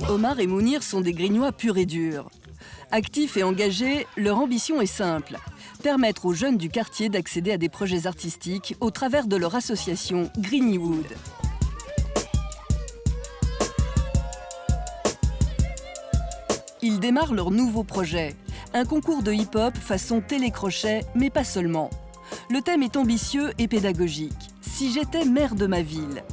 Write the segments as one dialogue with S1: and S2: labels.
S1: Omar et Mounir sont des Grignois purs et durs. Actifs et engagés, leur ambition est simple. Permettre aux jeunes du quartier d'accéder à des projets artistiques au travers de leur association Grignywood. Ils démarrent leur nouveau projet, un concours de hip-hop façon télécrochet, mais pas seulement. Le thème est ambitieux et pédagogique. Si j'étais maire de ma ville.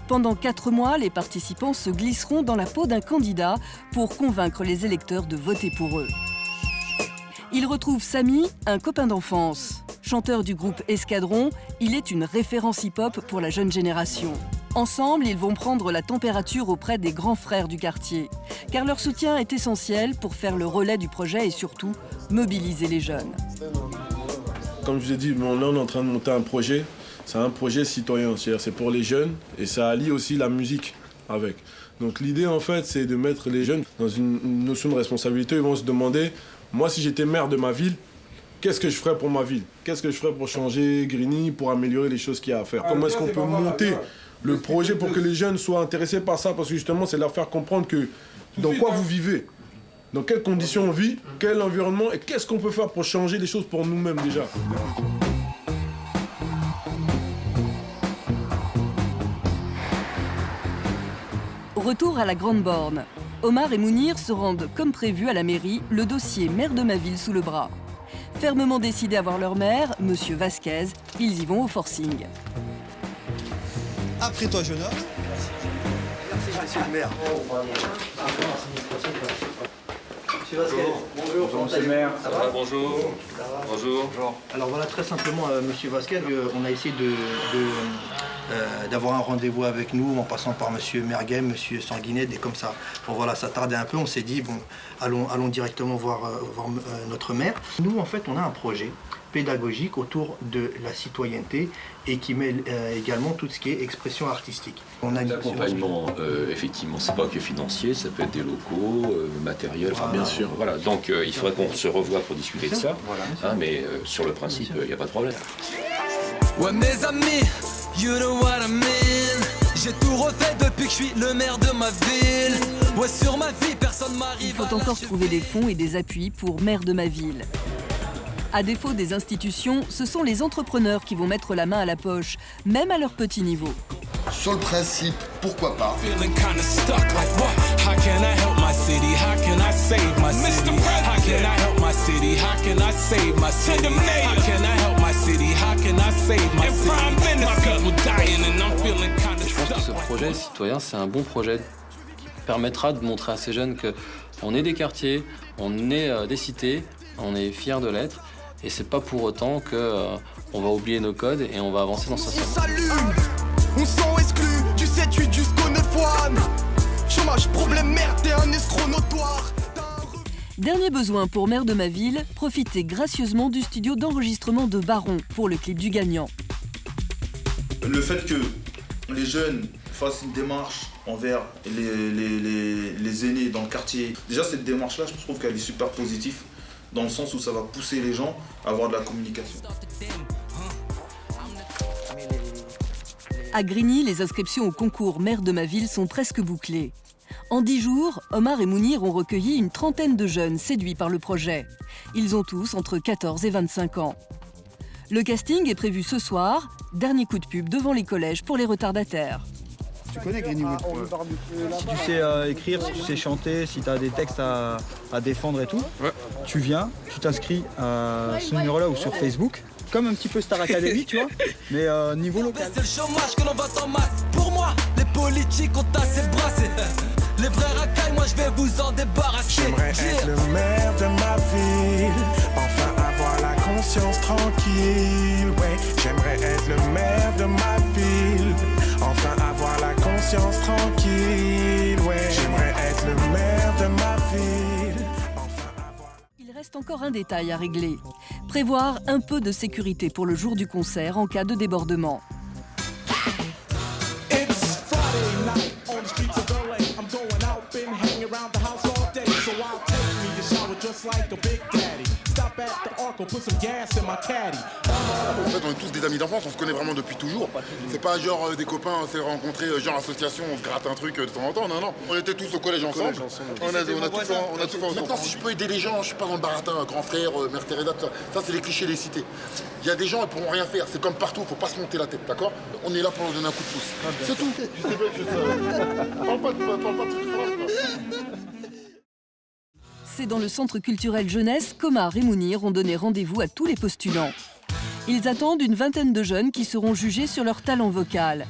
S1: Pendant 4 mois, les participants se glisseront dans la peau d'un candidat pour convaincre les électeurs de voter pour eux. Ils retrouvent Samy, un copain d'enfance. Chanteur du groupe Escadron, il est une référence hip-hop pour la jeune génération. Ensemble, ils vont prendre la température auprès des grands frères du quartier, car leur soutien est essentiel pour faire le relais du projet et surtout mobiliser les jeunes.
S2: Comme je vous ai dit, là on est en train de monter un projet. C'est un projet citoyen, c'est-à-dire c'est pour les jeunes et ça allie aussi la musique avec. Donc l'idée en fait c'est de mettre les jeunes dans une notion de responsabilité. Ils vont se demander, moi si j'étais maire de ma ville, qu'est-ce que je ferais pour ma ville? Qu'est-ce que je ferais pour changer Grigny, pour améliorer les choses qu'il y a à faire? Comment est-ce qu'on peut monter le projet pour que les jeunes soient intéressés par ça? Parce que justement c'est leur faire comprendre que dans quoi vous vivez, dans quelles conditions on vit, quel environnement et qu'est-ce qu'on peut faire pour changer les choses pour nous-mêmes déjà.
S1: Retour à la Grande Borne. Omar et Mounir se rendent comme prévu à la mairie, le dossier maire de ma ville sous le bras. Fermement décidés à voir leur maire, Monsieur Vasquez, ils y vont au forcing.
S3: Après toi, jeune homme.
S4: Merci, monsieur le maire.
S3: Monsieur Vasquez.
S4: Bonjour, monsieur le maire.
S3: Ça va?
S5: Bonjour. Bonjour.
S3: Alors voilà, très simplement, monsieur Vasquez, on a essayé d'avoir un rendez-vous avec nous en passant par monsieur Merguem, monsieur Sanguinette et comme ça. Bon voilà, ça tardait un peu, on s'est dit, bon, allons directement voir notre maire. Nous, en fait, on a un projet pédagogique autour de la citoyenneté et qui met également tout ce qui est expression artistique. On a
S5: L'accompagnement, effectivement, c'est pas que financier, ça peut être des locaux, matériel, enfin,
S2: bien sûr.
S5: Voilà, donc il faudrait qu'on se revoie pour discuter de ça,
S3: Voilà,
S5: hein, mais sur le principe, il n'y a pas de problème.
S6: Ouais mes amis, you know what I mean. J'ai tout refait depuis que je suis le maire de ma ville. Ouais sur ma vie, personne m'arrive.
S1: Il faut encore trouver des fonds et des appuis pour maire de ma ville. À défaut des institutions, ce sont les entrepreneurs qui vont mettre la main à la poche, même à leur petit niveau.
S7: Sur le principe, pourquoi pas?
S6: Feeling kinda stuck like what? How can I help my city? How can I save my city? How can I help my city? How can I save my city? How can I help my city? How can I save my city? My people dying and I'm feeling kinda
S8: Je pense que ce
S6: stuck.
S8: projet citoyen, c'est un bon projet qui permettra de montrer à ces jeunes qu'on est des quartiers, on est des cités, on est fiers de l'être. Et c'est pas pour autant qu'on va oublier nos codes et on va avancer dans ce sens.
S6: Salut, on sent exclu du 7-8 jusqu'au 9-1. Chômage, problème, merde, t'es un escroc notoire.
S1: Dernier besoin pour maire de ma ville, profiter gracieusement du studio d'enregistrement de Baron pour le clip du gagnant.
S9: Le fait que les jeunes fassent une démarche envers les aînés dans le quartier, déjà cette démarche-là, je trouve qu'elle est super positive, dans le sens où ça va pousser les gens à avoir de la communication.
S1: À Grigny, les inscriptions au concours maire de ma ville sont presque bouclées. En 10 jours, Omar et Mounir ont recueilli une trentaine de jeunes séduits par le projet. Ils ont tous entre 14 et 25 ans. Le casting est prévu ce soir, dernier coup de pub devant les collèges pour les retardataires.
S3: Tu connais Grignywood? Si tu sais écrire, si tu sais chanter, si tu as des textes à défendre et tout, tu viens, tu t'inscris à ce numéro-là ou sur Facebook, comme un petit peu Star Academy, tu vois, mais niveau local.
S6: C'est le chômage que l'on vote en masse. Pour moi, les politiques ont assez brassé. Les vrais racailles, moi je vais vous en débarrasser.
S10: J'aimerais être le maire de ma ville, enfin avoir la conscience tranquille. Ouais, j'aimerais être le maire de ma ville, enfin avoir la conscience tranquille. Ouais, j'aimerais être le maire de ma ville.
S1: Il reste encore un détail à régler. Prévoir un peu de sécurité pour le jour du concert en cas de débordement.
S10: It's Friday night on the streets of LA. I'm going out, been hanging around the house all day. So I'll take me a shower just like a big daddy. Stop at the
S6: or put some gas in my caddy.
S7: En fait, on est tous des amis d'enfance, on se connaît vraiment depuis toujours. C'est pas genre des copains, on s'est rencontrés genre association, on se gratte un truc de temps en temps, non. On était tous au collège ensemble. On a tout fait ensemble. Maintenant, si je peux aider les gens, je suis pas dans le baratin, grand frère, Mère Teresa, tout ça. Ça, c'est les clichés des cités. Il y a des gens, ils pourront rien faire. C'est comme partout, faut pas se monter la tête, d'accord? On est là pour leur donner un coup de pouce. C'est tout. Je sais bien que ça. Parle pas de trucs.
S1: C'est dans le centre culturel jeunesse qu'Omar et Mounir ont donné rendez-vous à tous les postulants. Ils attendent une vingtaine de jeunes qui seront jugés sur leur talent vocal.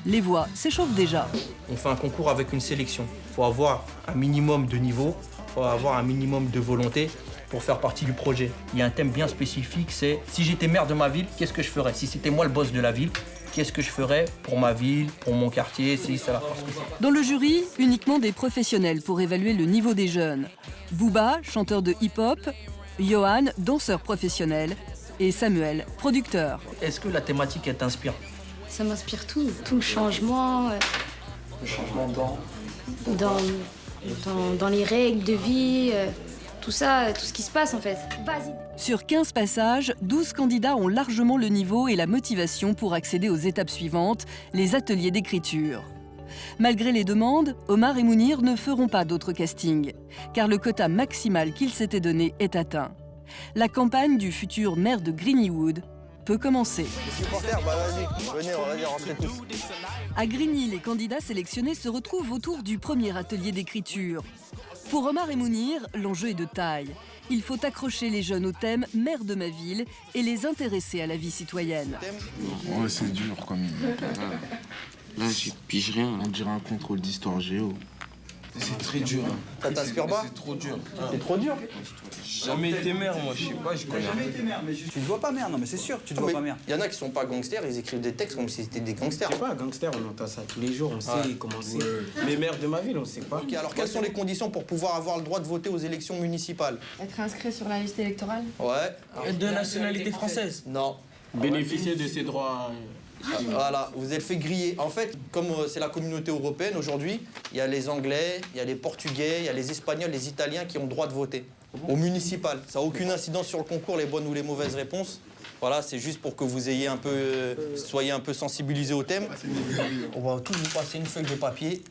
S1: Les voix s'échauffent déjà.
S11: On fait un concours avec une sélection. Il faut avoir un minimum de niveau, il faut avoir un minimum de volonté pour faire partie du projet. Il y a un thème bien spécifique, c'est si j'étais maire de ma ville, qu'est-ce que je ferais? Si c'était moi le boss de la ville, qu'est-ce que je ferais pour ma ville, pour mon quartier, c'est ça.
S1: Dans le jury, uniquement des professionnels pour évaluer le niveau des jeunes. Booba, chanteur de hip-hop, Johan, danseur professionnel, et Samuel, producteur.
S11: Est-ce que la thématique, elle t'inspire?
S12: Ça m'inspire tout le changement.
S11: Le changement
S12: dans les règles de vie, tout ça, tout ce qui se passe en fait. Vas-y.
S1: Sur 15 passages, 12 candidats ont largement le niveau et la motivation pour accéder aux étapes suivantes, les ateliers d'écriture. Malgré les demandes, Omar et Mounir ne feront pas d'autres castings, car le quota maximal qu'ils s'étaient donné est atteint. La campagne du futur maire de Greennywood peut commencer.
S4: Les supporters, vas-y, venez, on va rentrer tous.
S1: À Grigny, les candidats sélectionnés se retrouvent autour du premier atelier d'écriture. Pour Omar et Mounir, l'enjeu est de taille. Il faut accrocher les jeunes au thème « Maire de ma ville » et les intéresser à la vie citoyenne.
S13: Ouais, c'est dur quand même. Là, je pige rien. On dirait un contrôle d'histoire géo.
S4: C'est très dur. Ça t'inspire pas?
S13: C'est trop dur.
S4: C'est trop dur?
S13: J'ai jamais été maire, moi, je sais pas, je connais.
S4: Jamais été maire, mais
S14: tu te vois pas maire, non mais c'est sûr, tu te vois pas maire.
S4: Il y en a qui sont pas gangsters, ils écrivent des textes comme si c'était des gangsters.
S14: C'est pas un gangster, on entend ça tous les jours, on sait comment c'est. Mais maire de ma ville, on sait pas.
S4: Ok, alors quelles sont les conditions pour pouvoir avoir le droit de voter aux élections municipales?
S12: Être inscrit sur la liste électorale?
S4: Ouais.
S14: Être de nationalité française?
S4: Non.
S14: Bénéficier de ses droits.
S4: Voilà, vous êtes fait griller. En fait, comme c'est la communauté européenne aujourd'hui, il y a les Anglais, il y a les Portugais, il y a les Espagnols, les Italiens qui ont le droit de voter. Au municipal. Ça n'a aucune incidence sur le concours, les bonnes ou les mauvaises réponses. Voilà, c'est juste pour que vous ayez soyez un peu sensibilisés au thème. On va tous vous passer une feuille de papier.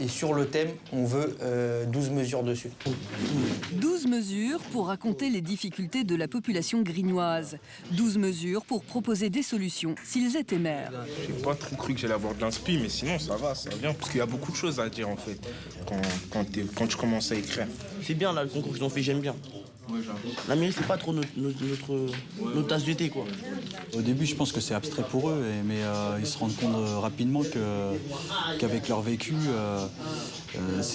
S4: Et sur le thème, on veut 12 mesures dessus.
S1: 12 mesures pour raconter les difficultés de la population grignoise. 12 mesures pour proposer des solutions s'ils étaient maires.
S15: J'ai pas trop cru que j'allais avoir de l'inspi, mais sinon ça va bien. Parce qu'il y a beaucoup de choses à dire en fait, quand tu commences à écrire.
S14: C'est bien là, le concours qu'ils ont fait, j'aime bien.
S13: Ouais, j'avoue.
S14: La mairie, c'est pas trop notre tasse de thé, quoi.
S16: Au début, je pense que c'est abstrait pour eux, mais ils se rendent compte rapidement qu'avec leur vécu,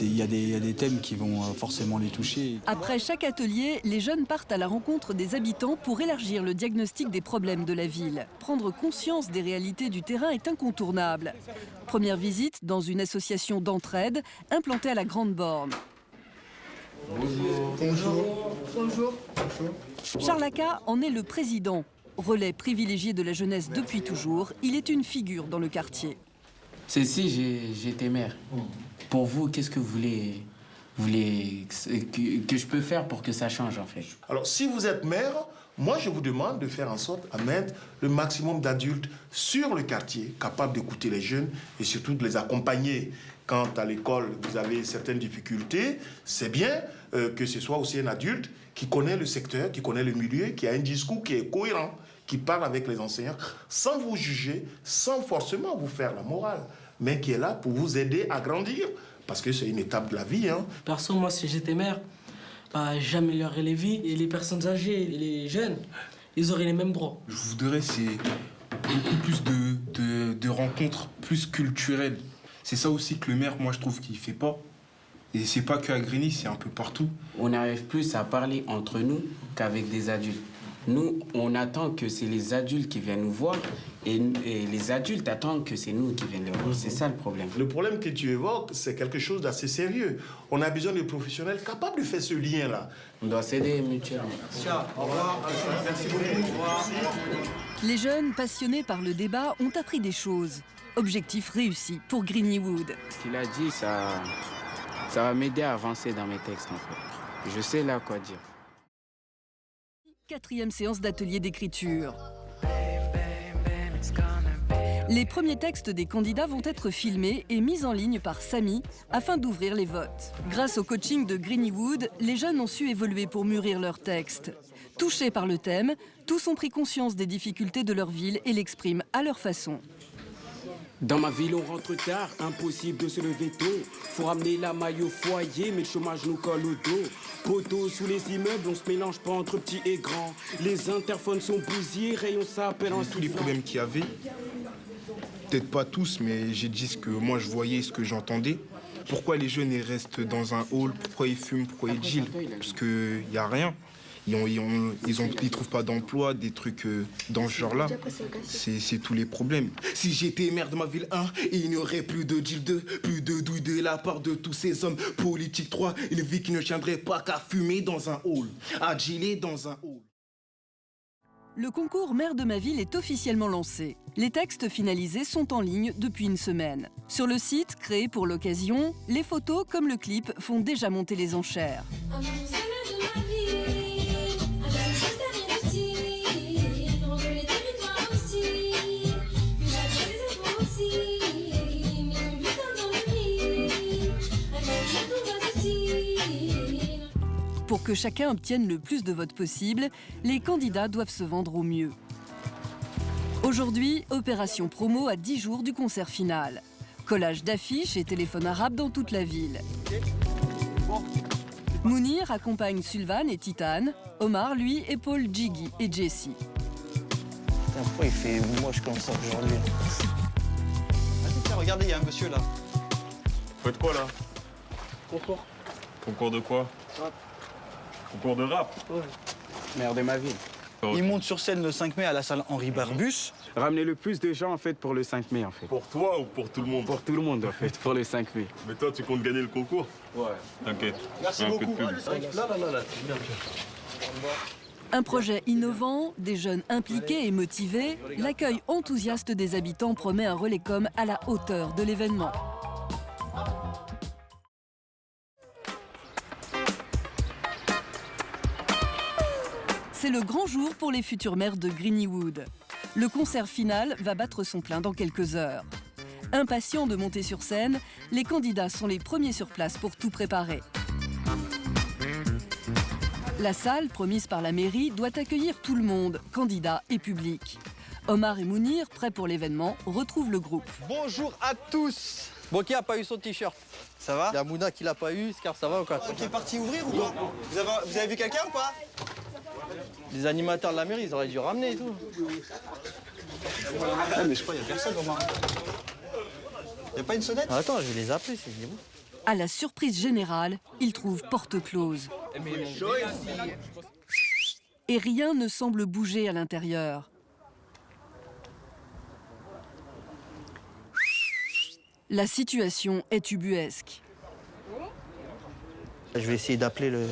S16: il y a des thèmes qui vont forcément les toucher.
S1: Après chaque atelier, les jeunes partent à la rencontre des habitants pour élargir le diagnostic des problèmes de la ville. Prendre conscience des réalités du terrain est incontournable. Première visite dans une association d'entraide implantée à la Grande Borne.
S12: Bonjour.
S1: Charles Aka en est le président. Relais privilégié de la jeunesse depuis toujours, il est une figure dans le quartier.
S17: C'est si j'étais maire. Pour vous, qu'est-ce que vous voulez que je peux faire pour que ça change en fait?
S18: Alors si vous êtes maire, moi je vous demande de faire en sorte à mettre le maximum d'adultes sur le quartier, capables d'écouter les jeunes et surtout de les accompagner. Quand à l'école vous avez certaines difficultés, c'est bien que ce soit aussi un adulte qui connaît le secteur, qui connaît le milieu, qui a un discours qui est cohérent, qui parle avec les enseignants, sans vous juger, sans forcément vous faire la morale, mais qui est là pour vous aider à grandir, parce que c'est une étape de la vie.
S19: Perso, moi, si j'étais maire, j'améliorerais les vies, et les personnes âgées et les jeunes, ils auraient les mêmes droits.
S15: Je voudrais, c'est beaucoup plus de rencontres plus culturelles. C'est ça aussi que le maire, moi, je trouve qu'il fait pas. Et c'est pas qu'à Grigny, c'est un peu partout.
S17: On arrive plus à parler entre nous qu'avec des adultes. Nous, on attend que c'est les adultes qui viennent nous voir et les adultes attendent que c'est nous qui viennent les voir. C'est ça le problème.
S18: Le problème que tu évoques, c'est quelque chose d'assez sérieux. On a besoin de professionnels capables de faire ce lien-là.
S17: On doit s'aider mutuellement.
S18: Au revoir. Merci beaucoup. Au revoir.
S1: Les jeunes passionnés par le débat ont appris des choses. Objectif réussi pour Greennywood.
S17: Ce qu'il a dit, ça va m'aider à avancer dans mes textes en fait. Je sais là quoi dire.
S1: 4e séance d'atelier d'écriture. Les premiers textes des candidats vont être filmés et mis en ligne par Samy afin d'ouvrir les votes. Grâce au coaching de Greenywood, les jeunes ont su évoluer pour mûrir leurs textes. Touchés par le thème, tous ont pris conscience des difficultés de leur ville et l'expriment à leur façon.
S17: Dans ma ville, on rentre tard, impossible de se lever tôt. Faut ramener la maille au foyer, mais le chômage nous colle au dos. Poteaux sous les immeubles, on se mélange pas entre petits et grands. Les interphones sont bousillés, rayons s'appelle en
S15: tous les problèmes qu'il y avait, peut-être pas tous, mais j'ai dit ce que moi je voyais, ce que j'entendais. Pourquoi les jeunes ils restent dans un hall, pourquoi ils fument, pourquoi ils dealent? Parce qu'il n'y a rien. Ils trouvent pas d'emploi, des trucs dans ce genre-là. C'est tous les problèmes. Si j'étais maire de ma ville 1, il n'y aurait plus de deal 2, plus de douille de la part de tous ces hommes politiques 3. Une vie qui ne tiendrait pas qu'à fumer dans un hall, à dealer dans un hall.
S1: Le concours Maire de ma ville est officiellement lancé. Les textes finalisés sont en ligne depuis une semaine. Sur le site créé pour l'occasion, les photos comme le clip font déjà monter les enchères. Pour que chacun obtienne le plus de votes possible, les candidats doivent se vendre au mieux. Aujourd'hui, opération promo à 10 jours du concert final. Collage d'affiches et téléphone arabe dans toute la ville. Mounir accompagne Sulvan et Titane. Omar, lui, épaule Jiggy et Jessie.
S4: Pourquoi il fait moche comme ça aujourd'hui? Regardez, il y a un monsieur là.
S20: Vous faites quoi là?
S19: Concours.
S20: Concours de quoi?
S19: Rap.
S20: Concours de rap?
S19: Ouais.
S17: Maire de ma ville.
S4: Il monte sur scène le 5 mai à la salle Henri Barbus.
S17: Ramener le plus de gens en fait pour le 5 mai en fait.
S20: Pour toi ou pour tout le monde?
S17: Pour tout le monde en fait, pour le 5 mai.
S20: Mais toi, tu comptes gagner le concours?
S17: Ouais.
S20: T'inquiète.
S4: Merci
S20: Un
S4: beaucoup.
S20: peu de pub.
S4: Là.
S1: Un projet innovant, des jeunes impliqués et motivés, l'accueil enthousiaste des habitants promet un relais com à la hauteur de l'événement. C'est le grand jour pour les futurs maires de Greenywood. Le concert final va battre son plein dans quelques heures. Impatients de monter sur scène, les candidats sont les premiers sur place pour tout préparer. La salle, promise par la mairie, doit accueillir tout le monde, candidats et public. Omar et Mounir, prêts pour l'événement, retrouvent le groupe.
S4: Bonjour à tous. Bon, qui a pas eu son t-shirt? Ça va? Il y a Mouna qui l'a pas eu, Scar, ça va ou quoi?
S14: Qui est parti ouvrir ou quoi? Vous avez vu quelqu'un ou pas?
S4: Les animateurs de la mairie, ils auraient dû ramener et tout.
S14: Ah, mais je crois qu'il n'y a personne au moins. Il n'y a pas une sonnette?
S4: Attends, je vais les appeler, c'est bon.
S1: À la surprise générale, ils trouvent porte close. Et rien ne semble bouger à l'intérieur. La situation est ubuesque.
S4: Je vais essayer d'appeler le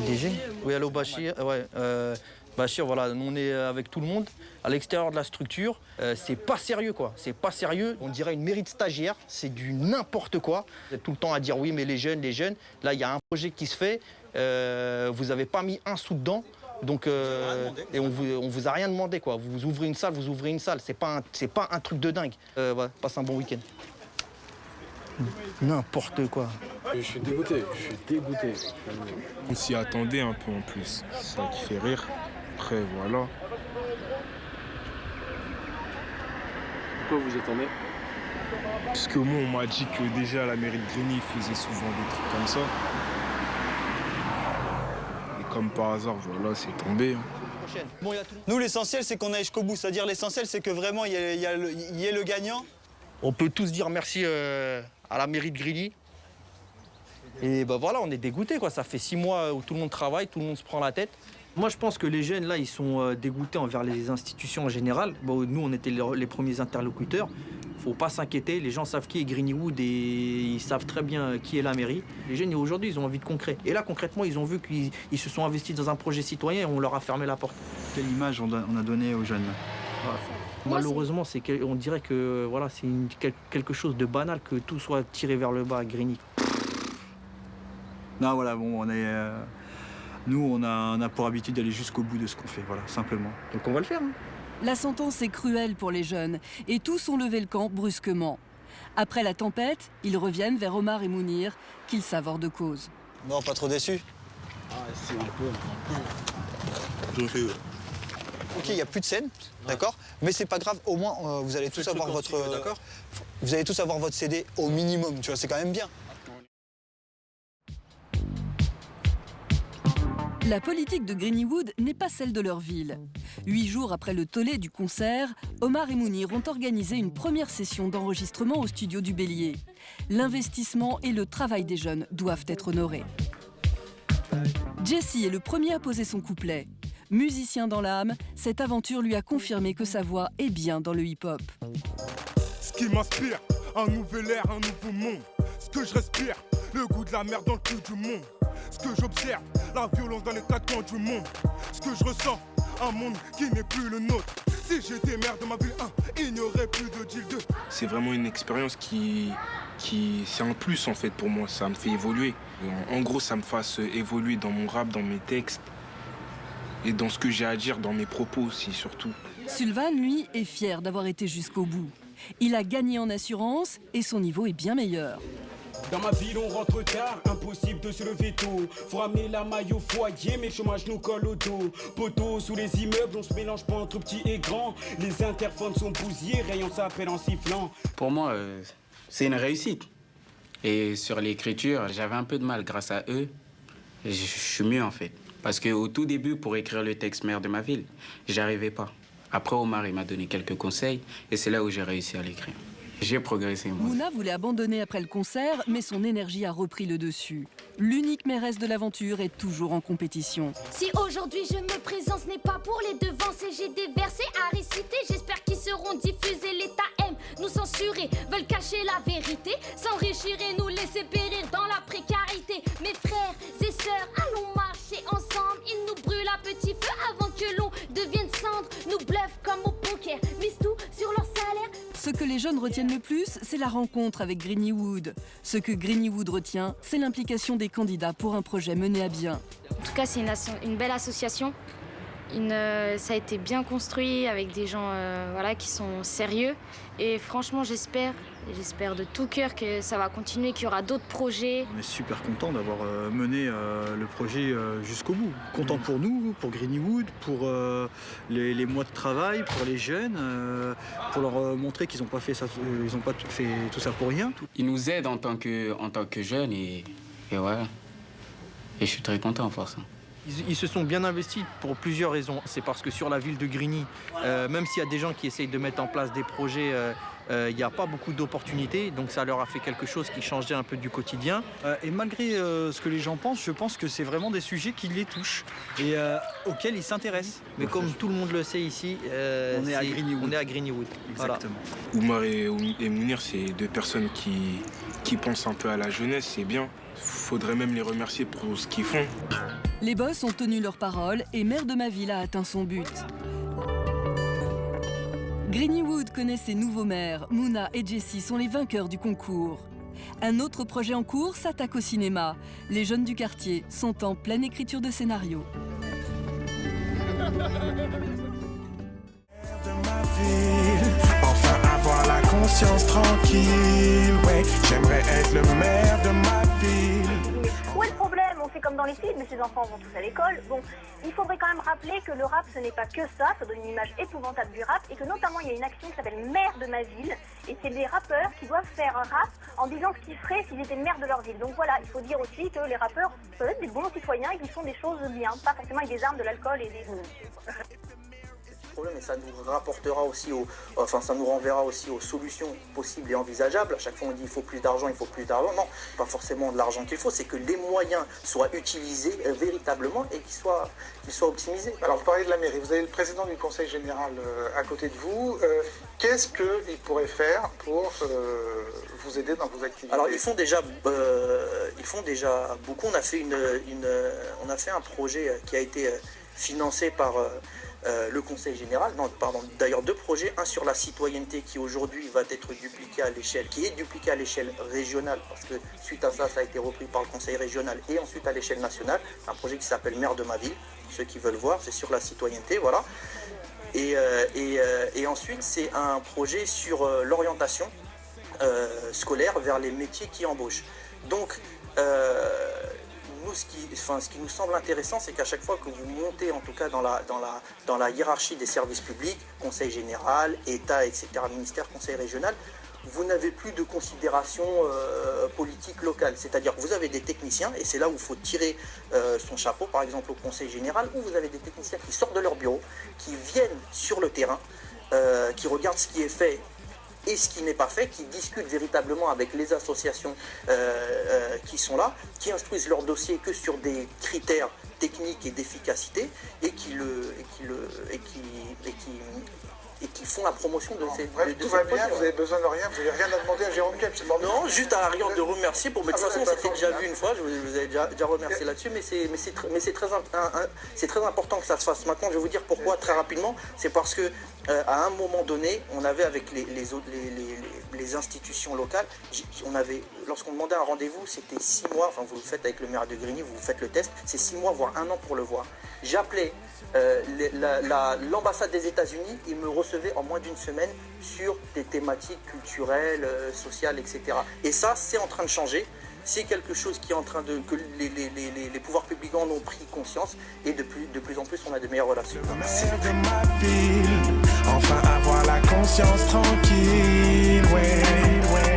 S4: DG. Oui, allô Bachir. Ouais, Bachir, voilà, nous on est avec tout le monde à l'extérieur de la structure. C'est pas sérieux quoi, c'est pas sérieux. On dirait une mairie de stagiaires, c'est du n'importe quoi. Vous êtes tout le temps à dire oui mais les jeunes. Là il y a un projet qui se fait, vous avez pas mis un sou dedans. Donc, et on vous a rien demandé quoi. Vous ouvrez une salle, C'est pas un truc de dingue. Voilà, passe un bon week-end. N'importe quoi.
S15: Je suis dégoûté. On s'y attendait un peu en plus. C'est ça qui fait rire. Après, voilà.
S8: Pourquoi vous attendez?
S15: Parce que moi, on m'a dit que déjà à la mairie de Grigny, ils faisaient souvent des trucs comme ça. Et comme par hasard, voilà, c'est tombé.
S14: Nous, l'essentiel, c'est qu'on aille jusqu'au bout. C'est-à-dire, l'essentiel, c'est que vraiment, il y ait le gagnant.
S4: On peut tous dire merci à la mairie de Grigny. Et bah voilà, on est dégoûtés quoi. Ça fait 6 mois où tout le monde travaille, tout le monde se prend la tête.
S11: Moi, je pense que les jeunes, là, ils sont dégoûtés envers les institutions en général. Bon, nous, on était les premiers interlocuteurs. Faut pas s'inquiéter, les gens savent qui est Greenywood et ils savent très bien qui est la mairie. Les jeunes, aujourd'hui, ils ont envie de concret. Et là, concrètement, ils ont vu qu'ils se sont investis dans un projet citoyen et on leur a fermé la porte.
S16: Quelle image on a donnée aux jeunes?
S11: Malheureusement, on dirait que voilà, c'est quelque chose de banal que tout soit tiré vers le bas à Grigny.
S16: Non, voilà, bon, on est Nous, on a pour habitude d'aller jusqu'au bout de ce qu'on fait, voilà, simplement. Donc on va le faire. Hein.
S1: La sentence est cruelle pour les jeunes et tous ont levé le camp brusquement. Après la tempête, ils reviennent vers Omar et Mounir, qu'ils savent hors de cause.
S14: Non, pas trop déçu.
S13: Ah, c'est un peu.
S14: Ok, il n'y a plus de scène, d'accord. Mais c'est pas grave, au moins vous allez tous avoir votre. Vous allez tous avoir votre CD au minimum, tu vois, c'est quand même bien.
S1: La politique de Greennywood n'est pas celle de leur ville. 8 jours après le tollé du concert, Omar et Mounir ont organisé une première session d'enregistrement au studio du Bélier. L'investissement et le travail des jeunes doivent être honorés. Jesse est le premier à poser son couplet. Musicien dans l'âme, cette aventure lui a confirmé que sa voix est bien dans le hip-hop.
S10: Ce qui m'inspire, un nouvel air, un nouveau monde. Ce que je respire, le goût de la merde dans le cul du monde. Ce que j'observe, la violence dans les quatre coins du monde. Ce que je ressens, un monde qui n'est plus le nôtre. Si j'étais maire de ma ville 1, il n'y aurait plus de deal 2.
S15: C'est vraiment une expérience qui c'est un plus en fait pour moi, ça me fait évoluer. En gros, ça me fasse évoluer dans mon rap, dans mes textes et dans ce que j'ai à dire, dans mes propos aussi surtout.
S1: Sulvan, lui, est fier d'avoir été jusqu'au bout. Il a gagné en assurance et son niveau est bien meilleur.
S17: Dans ma ville on rentre tard, impossible de se lever tôt. Faut ramener la maille au foyer, mais le chômage nous colle au dos. Poteaux sous les immeubles, on se mélange pas entre petits et grands. Les interphones sont bousillés, rayon s'appelle en sifflant.
S13: Pour moi, c'est une réussite. Et sur l'écriture, j'avais un peu de mal grâce à eux. Je suis mieux en fait. Parce qu'au tout début, pour écrire le texte maire de ma ville, j'arrivais pas. Après, Omar, il m'a donné quelques conseils et c'est là où j'ai réussi à l'écrire. J'ai progressé, moi.
S1: Mouna voulait abandonner après le concert, mais son énergie a repris le dessus. L'unique mairesse de l'aventure est toujours en compétition.
S12: Si aujourd'hui je me présente, ce n'est pas pour les devancer. J'ai des versets à réciter, j'espère qu'ils seront diffusés. L'État aime nous censurer, veulent cacher la vérité, s'enrichir et nous laisser périr dans la précarité. Mes frères et sœurs, allons marcher ensemble. Ils nous brûlent à petit feu avant que l'on devienne cendre. Nous bluffent comme au poker, misent tout sur leur salaire.
S1: Ce que les jeunes retiennent le plus, c'est la rencontre avec Greennywood. Ce que Greennywood retient, c'est l'implication des candidats pour un projet mené à bien.
S12: En tout cas, c'est une belle association. Ça a été bien construit avec des gens voilà, qui sont sérieux. Et franchement, j'espère de tout cœur que ça va continuer, qu'il y aura d'autres projets.
S16: On est super content d'avoir mené le projet jusqu'au bout. Content pour nous, pour Greennywood, pour les mois de travail, pour les jeunes, pour leur montrer qu'ils n'ont pas fait ça, ils n'ont pas fait tout ça pour rien.
S13: Ils nous aident en tant que jeunes et voilà. Et je suis très content pour ça.
S11: Ils se sont bien investis pour plusieurs raisons. C'est parce que sur la ville de Grigny, même s'il y a des gens qui essayent de mettre en place des projets, il n'y a pas beaucoup d'opportunités. Donc ça leur a fait quelque chose qui changeait un peu du quotidien.
S16: Et malgré ce que les gens pensent, je pense que c'est vraiment des sujets qui les touchent et auxquels ils s'intéressent.
S11: Mais comme tout le monde le sait ici,
S16: on est à Greennywood.
S11: Exactement.
S16: Voilà.
S15: Omar et Mounir, c'est deux personnes qui pensent un peu à la jeunesse, c'est bien. Faudrait même les remercier pour ce qu'ils font.
S1: Les boss ont tenu leur parole et Maire de ma ville a atteint son but. Greennywood connaît ses nouveaux maires. Mouna et Jesse sont les vainqueurs du concours. Un autre projet en cours s'attaque au cinéma. Les jeunes du quartier sont en pleine écriture de scénario.
S10: Enfin avoir la conscience tranquille, ouais, j'aimerais être le maire de ma ville.
S21: Où est le problème? On fait comme dans les films, ces enfants vont tous à l'école. Bon, il faudrait quand même rappeler que le rap, ce n'est pas que ça donne une image épouvantable du rap, et que notamment il y a une action qui s'appelle maire de ma ville, et c'est des rappeurs qui doivent faire un rap en disant ce qu'ils feraient s'ils étaient maire de leur ville. Donc voilà, il faut dire aussi que les rappeurs peuvent être des bons citoyens et qu'ils font des choses bien, pas forcément avec des armes, de l'alcool et des...
S4: Et ça nous rapportera aussi ça nous renverra aussi aux solutions possibles et envisageables. À chaque fois on dit il faut plus d'argent. Non, pas forcément de l'argent qu'il faut, c'est que les moyens soient utilisés véritablement et qu'ils soient optimisés.
S22: Alors vous parlez de la mairie, vous avez le président du conseil général à côté de vous. Qu'est-ce qu'il pourrait faire pour vous aider dans vos activités?
S4: Alors ils font déjà beaucoup. On a fait un projet qui a été financé par le Conseil général, d'ailleurs 2 projets, un sur la citoyenneté qui aujourd'hui va être dupliqué à l'échelle régionale, parce que suite à ça, ça a été repris par le Conseil régional et ensuite à l'échelle nationale, un projet qui s'appelle Maire de ma ville, pour ceux qui veulent voir, c'est sur la citoyenneté, voilà. Et ensuite, c'est un projet sur l'orientation scolaire vers les métiers qui embauchent. Donc, nous, ce qui nous semble intéressant, c'est qu'à chaque fois que vous montez, en tout cas dans la hiérarchie des services publics, Conseil général, État, etc., ministère, Conseil régional, vous n'avez plus de considération politique locale. C'est-à-dire que vous avez des techniciens, et c'est là où il faut tirer son chapeau, par exemple au Conseil général, où vous avez des techniciens qui sortent de leur bureau, qui viennent sur le terrain, qui regardent ce qui est fait et ce qui n'est pas fait, qui discutent véritablement avec les associations qui sont là, qui instruisent leur dossier que sur des critères techniques et d'efficacité et qui font la promotion de ces projets.
S22: Tout va bien, vous avez besoin de rien, vous n'avez rien à demander à Jérôme Kemp.
S4: Non, juste à la rigueur de remercier, de toute façon c'était déjà vu une fois, je vous ai déjà remercié là-dessus, mais c'est très important que ça se fasse maintenant. Je vais vous dire pourquoi très rapidement, c'est parce que à un moment donné, on avait avec les institutions locales, lorsqu'on demandait un rendez-vous, c'était 6 mois, enfin vous le faites avec le maire de Grigny, vous faites le test, c'est 6 mois voire 1 an pour le voir. J'appelais l'ambassade des États-Unis, ils me recevaient en moins d'1 semaine sur des thématiques culturelles, sociales, etc. Et ça, c'est en train de changer. C'est quelque chose qui est en train que les pouvoirs publics en ont pris conscience et de plus en plus on a de meilleures relations.
S10: Enfin avoir la conscience tranquille, ouais.